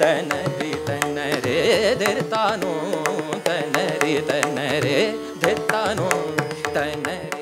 तनरि तनरे धीरतानो तनरि तनरे धीरतानो तनरि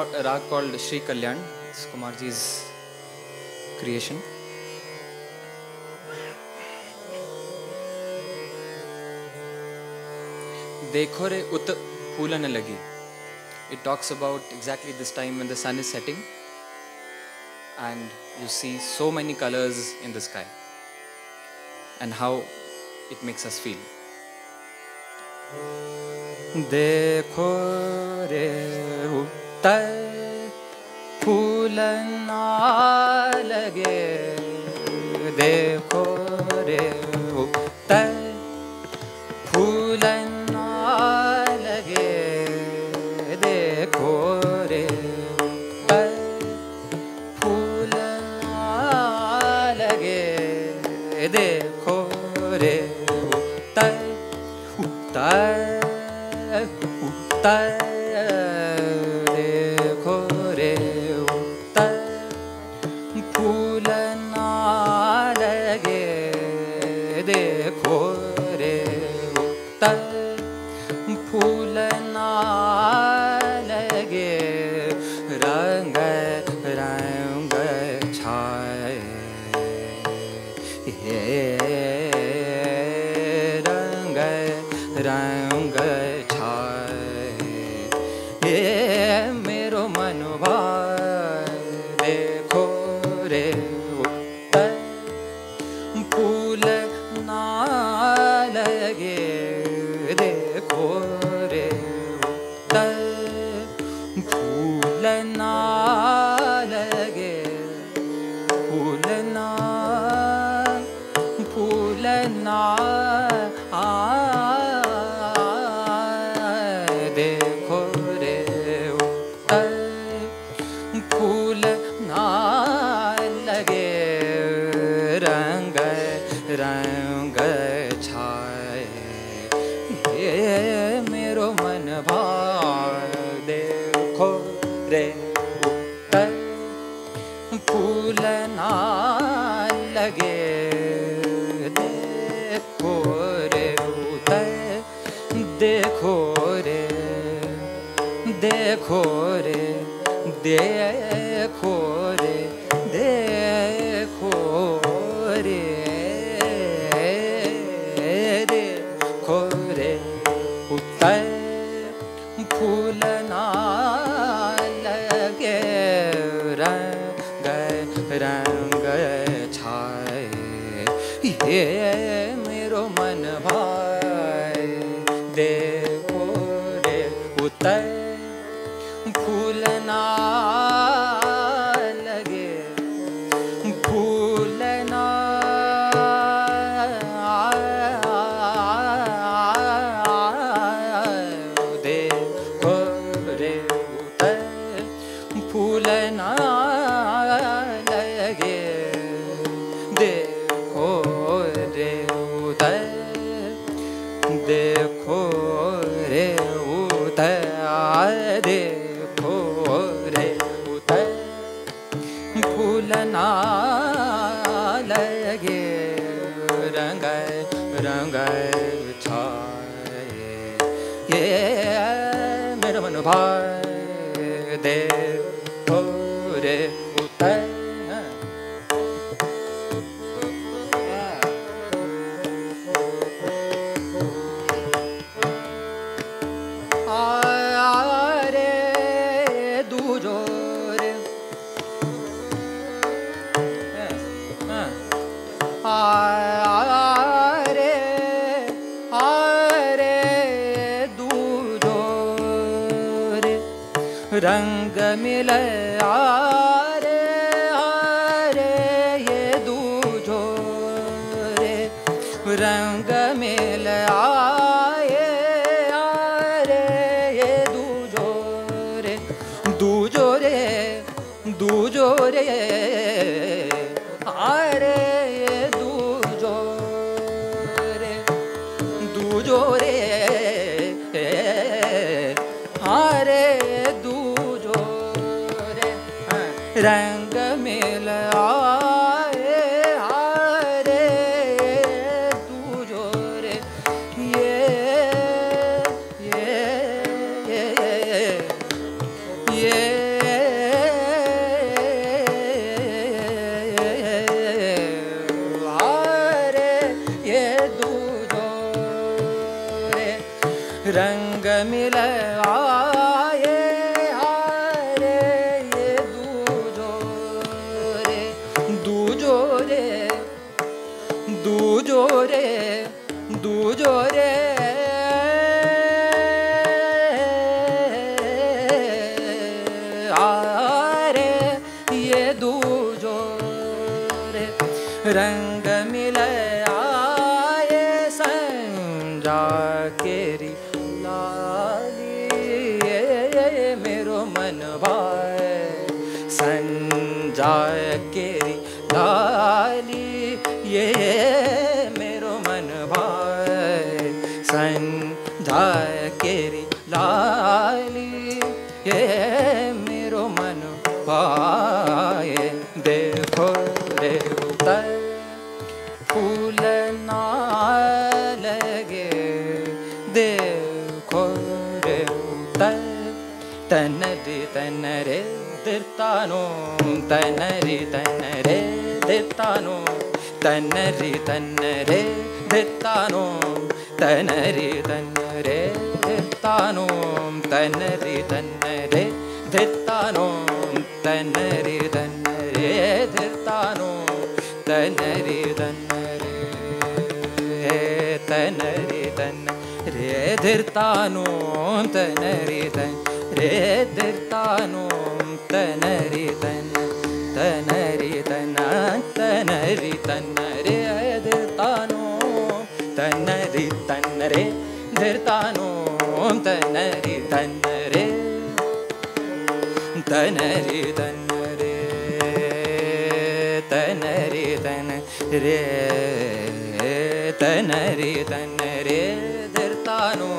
a rag called Shri Kalyan. It's Kumarji's creation. Dekho re ut phulan lagi. It talks about exactly this time when the sun is setting and you see so many colors in the sky and how it makes us feel. Dekho re uttar फूलन लगे देखो रे उत्तर फूलन लगे देखो रे उत्तर फूलन लगे देखो रे उत्तर उत्तर उत्तर फूल ना लगे, फूल ना देखो रे उत्तर फूल ना लगे, रंग रंग छाए ये मेरो मन भाए। देखो रे उत्तर फूल ना लगे, देखो रे उत्तर, देखो रे, देखो रे, देखो रे, देखो रे, देखो रे उत्तर फूल ना लगे, रंग रंग छाए ये मेरो मन भाए। देखो रे उत्तर फूल ना लगे, फूल ना देखो रे उत्तर फूल ना लगे, देखो रे उत्तर, देखो रे उत्तर, देखो रे उत्तर फूल ना लगे, रंग रंग छाए ये मेरा मन भाए। देखो रे उत्तर रंग मिले आरे आरे ये दूजो रे, रंग मिले आए आरे ये दूजो रे, दूजो रे, दूजो रे आरे ये दूजो रे, दूजो रे आरे रंग मिल आए हारे दूजो रे, ये हारे ये दूजो रे, रंग मिल आए दूजो रे, दूजो रे आरे ये दूजो रे, रंग मिले आए संजा केरी लाली ये मेरो मन भाए। संजा केरी लाली ये मेरो मन भाए, संजा केरी लाली ये मेरो मन भाए। देखो रे उत्तर फूल ना लगे, देखो रे उत्तर तनरे तनरे दितानो, तनरे तनरे दितानो, तनरे तनरे दितानो, तनरे तनरे दितानो, तनरे तनरे दितानो, तनरे तनरे दितानो, तनरे तनरे तनरे तनरे दितानो, तनरे तनरे दितानो, tanari tana tanari tana tanari tanare dirtano tanari tanare dirtano tanari tanare tanari tanare tanari tanare tanari tanare dirtano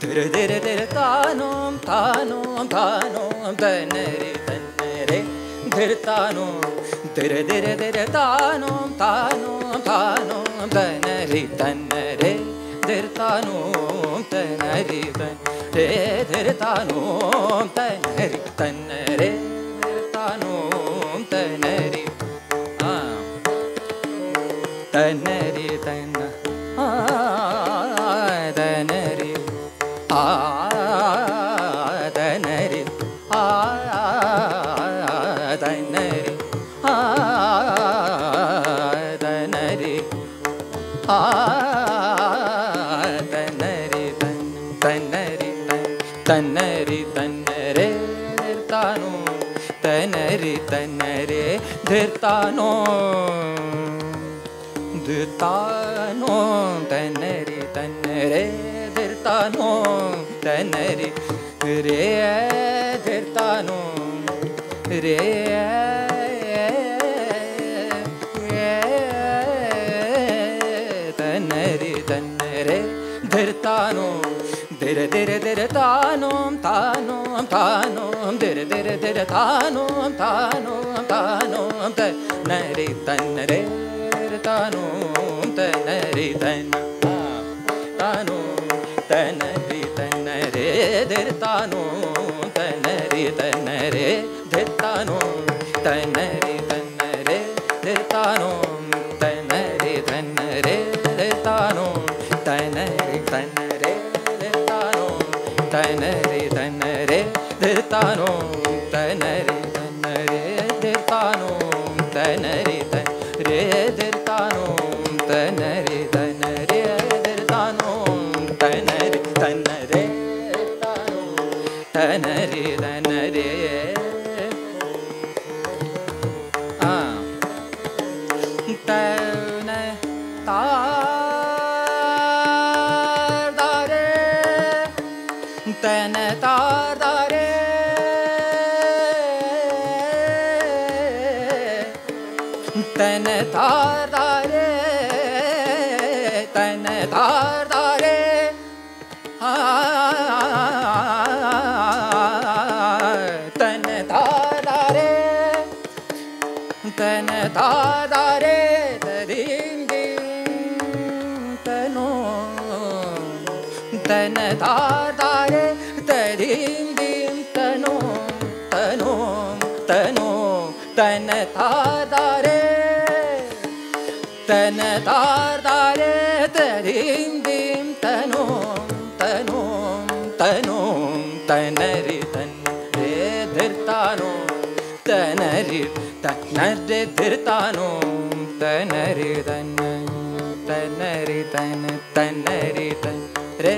dir dir dirtano tano tano tanari tanare dirtano dir dir dirtano tano tano tanari tanare dirtano tanari tanare dirtano tanari tanare dirtano tanari tanari tana tanari tanari tanari tanari tanari tanare dirtano tanari tanare dirtano dirtano tanari tanare dirtano tanari re dirtano re tanari tanare dirtano dir dir dirtano tano tano dir dir dirtano tano tano tanari tanare dirtano tanari tana tano tanari tanare dirtano tanari tanare dirtano tanari tanare dirtano tanari tanare dirtano tanari tanare dirtano tanari tanare dirtano tanari tanare dirtano tanari tanare dirtano tanari tanare dirtano tanari tanare dirtano tanari tanare tana tardare tana tardare tana tardare tana tardare tana tardare tana tardare tadim dim tano tana tardare tadim dim tano tano tano tana tardare tana tardare tadim dim tano tano tano tanari tanare dirtano tanari tanare dirtano tanari tanari tanari tanare